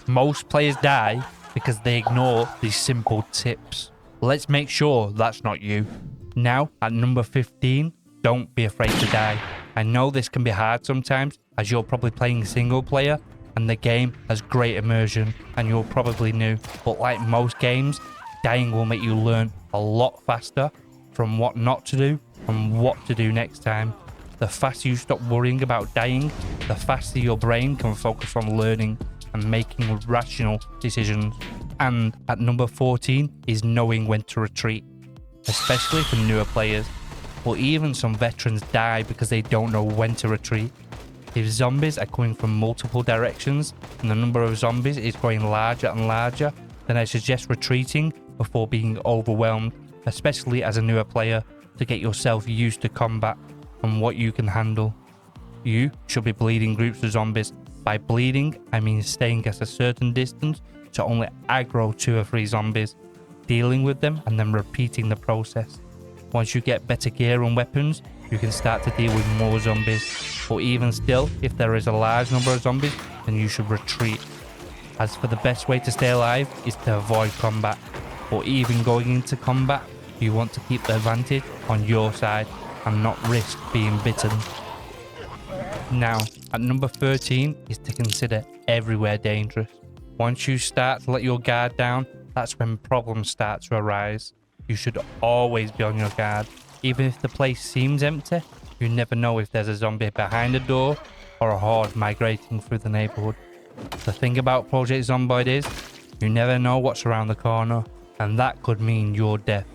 Most players die because they ignore these simple tips. Let's make sure that's not you. Now, at number 15, don't be afraid to die. I know this can be hard sometimes, as you're probably playing single player and the game has great immersion and you're probably new. But like most games, dying will make you learn a lot faster from what not to do and what to do next time. The faster you stop worrying about dying, the faster your brain can focus on learning and making rational decisions. And at number 14 is knowing when to retreat, especially for newer players. But even some veterans die because they don't know when to retreat. If zombies are coming from multiple directions and the number of zombies is growing larger and larger, then I suggest retreating before being overwhelmed, especially as a newer player, to get yourself used to combat and what you can handle. You should be bleeding groups of zombies. By bleeding, I mean staying at a certain distance to only aggro 2 or 3 zombies, dealing with them and then repeating the process. Once you get better gear and weapons, you can start to deal with more zombies. But even still, if there is a large number of zombies, then you should retreat. As for the best way to stay alive is to avoid combat. But even going into combat, you want to keep the advantage on your side and not risk being bitten. Now, at number 13 is to consider everywhere dangerous. Once you start to let your guard down, that's when problems start to arise. You should always be on your guard. Even if the place seems empty, you never know if there's a zombie behind a door or a horde migrating through the neighborhood. The thing about Project Zomboid is, you never know what's around the corner, and that could mean your death.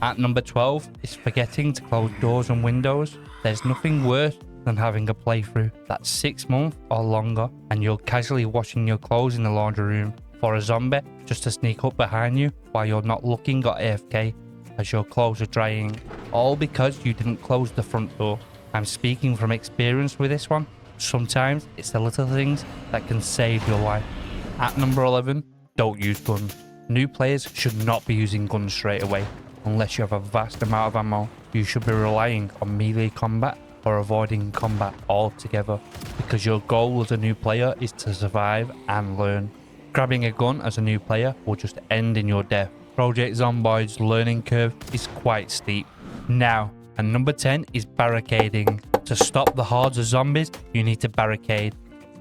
At number 12 is forgetting to close doors and windows. There's nothing worse than having a playthrough that's 6 months or longer and you're casually washing your clothes in the laundry room for a zombie just to sneak up behind you while you're not looking or AFK as your clothes are drying, all because you didn't close the front door. I'm speaking from experience with this one. Sometimes it's the little things that can save your life. At number 11, don't use guns. New players should not be using guns straight away unless you have a vast amount of ammo. You should be relying on melee combat or avoiding combat altogether, because your goal as a new player is to survive and learn. Grabbing a gun as a new player will just end in your death. Project Zomboid's learning curve is quite steep. Now, and number 10 is barricading. To stop the hordes of zombies, you need to barricade,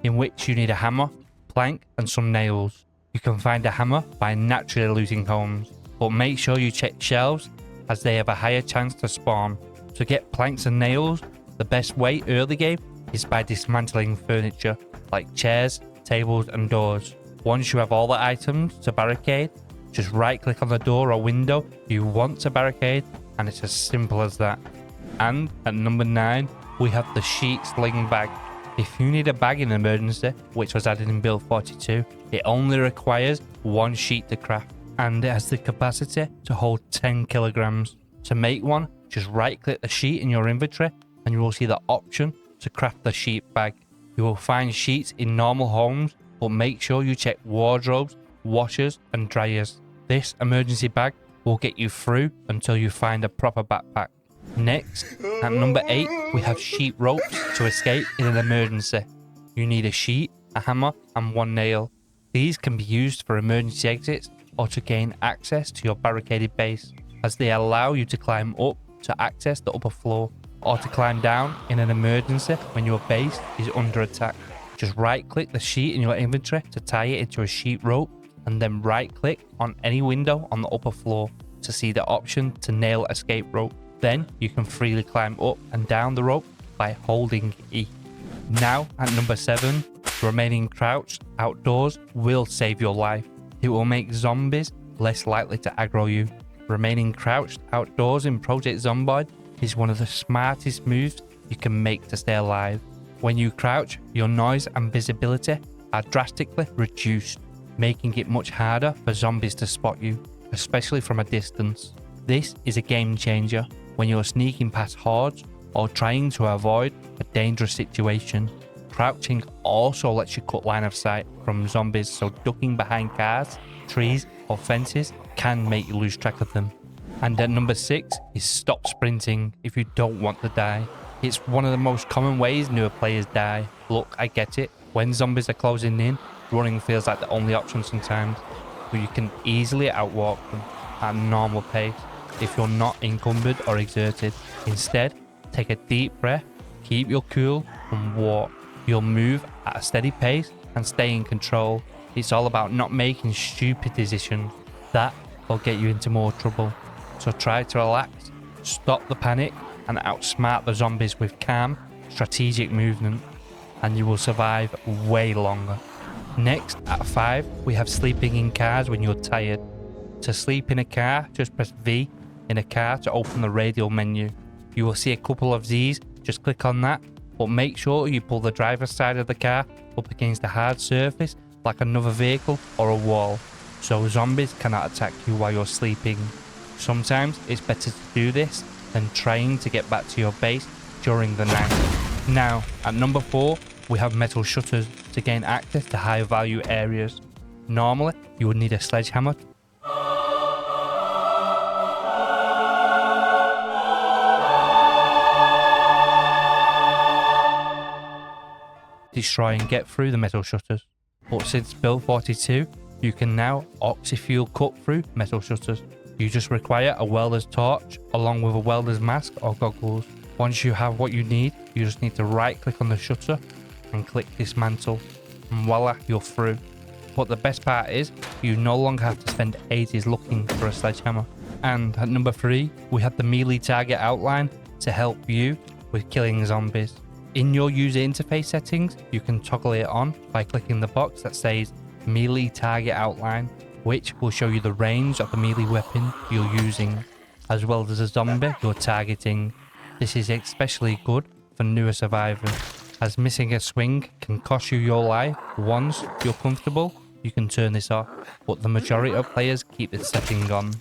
in which you need a hammer, plank and some nails. You can find a hammer by naturally looting homes, but make sure you check shelves as they have a higher chance to spawn. To get planks and nails, the best way early game is by dismantling furniture like chairs, tables and doors. Once you have all the items to barricade, just right click on the door or window you want to barricade, and it's as simple as that. And at number 9, we have the sheet sling bag. If you need a bag in emergency, which was added in build 42, it only requires 1 sheet to craft, and it has the capacity to hold 10 kilograms. To make one, just right click the sheet in your inventory and you will see the option to craft the sheet bag. You will find sheets in normal homes, but make sure you check wardrobes, washers and dryers. This emergency bag will get you through until you find a proper backpack. Next, at number 8, we have sheet ropes to escape in an emergency. You need a sheet, a hammer and 1 nail. These can be used for emergency exits or to gain access to your barricaded base, as they allow you to climb up to access the upper floor, or to climb down in an emergency when your base is under attack. Just right click the sheet in your inventory to tie it into a sheet rope, and then right click on any window on the upper floor to see the option to nail escape rope. Then you can freely climb up and down the rope by holding E. Now at number 7, remaining crouched outdoors will save your life. It will make zombies less likely to aggro you. Remaining crouched outdoors in Project Zomboid is one of the smartest moves you can make to stay alive. When you crouch, your noise and visibility are drastically reduced, making it much harder for zombies to spot you, especially from a distance. This is a game changer when you're sneaking past hordes or trying to avoid a dangerous situation. Crouching also lets you cut line of sight from zombies, so ducking behind cars, trees or fences can make you lose track of them. And at number 6 is stop sprinting if you don't want to die. It's one of the most common ways newer players die. Look, I get it. When zombies are closing in, running feels like the only option sometimes, but you can easily outwalk them at a normal pace if you're not encumbered or exerted. Instead, take a deep breath, keep your cool, and walk. You'll move at a steady pace and stay in control. It's all about not making stupid decisions. That will get you into more trouble. So try to relax, stop the panic, and outsmart the zombies with calm, strategic movement, and you will survive way longer. Next, at 5, we have sleeping in cars when you're tired. To sleep in a car, just press V in a car to open the radial menu. You will see a couple of Z's, just click on that, but make sure you pull the driver's side of the car up against a hard surface like another vehicle or a wall, so zombies cannot attack you while you're sleeping. Sometimes it's better to do this than trying to get back to your base during the night. Now, at number 4, we have metal shutters to gain access to high value areas. Normally, you would need a sledgehammer destroy and get through the metal shutters. But since Build 42, you can now oxy-fuel cut through metal shutters. You just require a welder's torch along with a welder's mask or goggles. Once you have what you need, you just need to right click on the shutter and click dismantle, and voila, you're through. But the best part is, you no longer have to spend ages looking for a sledgehammer. And at number 3, we have the melee target outline to help you with killing zombies. In your user interface settings, you can toggle it on by clicking the box that says melee target outline, which will show you the range of the melee weapon you're using, as well as the zombie you're targeting. This is especially good for newer survivors, as missing a swing can cost you your life. Once you're comfortable, you can turn this off, but the majority of players keep this setting on.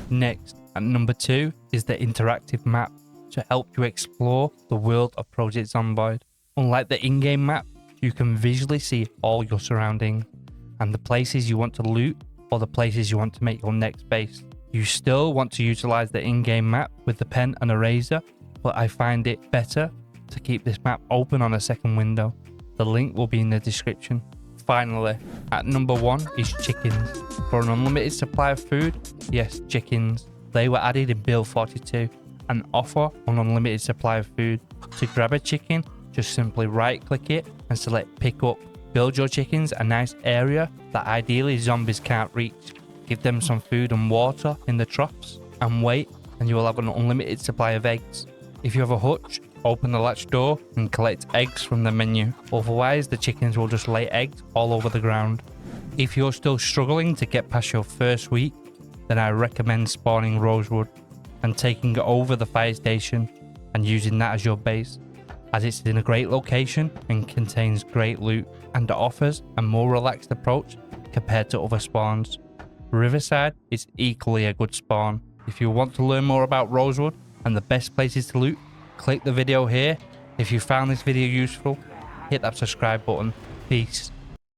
Next, at number 2, is the interactive map to help you explore the world of Project Zomboid. Unlike the in-game map, you can visually see all your surroundings and the places you want to loot or the places you want to make your next base. You still want to utilize the in-game map with the pen and eraser, but I find it better to keep this map open on a second window. The link will be in the description. Finally, at number 1 is chickens. For an unlimited supply of food, yes, chickens. They were added in Build 42 and offer an unlimited supply of food. To grab a chicken, just simply right click it and select pick up. Build your chickens a nice area that ideally zombies can't reach. Give them some food and water in the troughs and wait, and you will have an unlimited supply of eggs. If you have a hutch, open the latch door and collect eggs from the menu. Otherwise, the chickens will just lay eggs all over the ground. If you're still struggling to get past your first week, then I recommend spawning Rosewood and taking over the fire station and using that as your base, as it's in a great location and contains great loot and offers a more relaxed approach compared to other spawns. Riverside is equally a good spawn. If you want to learn more about Rosewood and the best places to loot, click the video here. If you found this video useful, hit that subscribe button. Peace.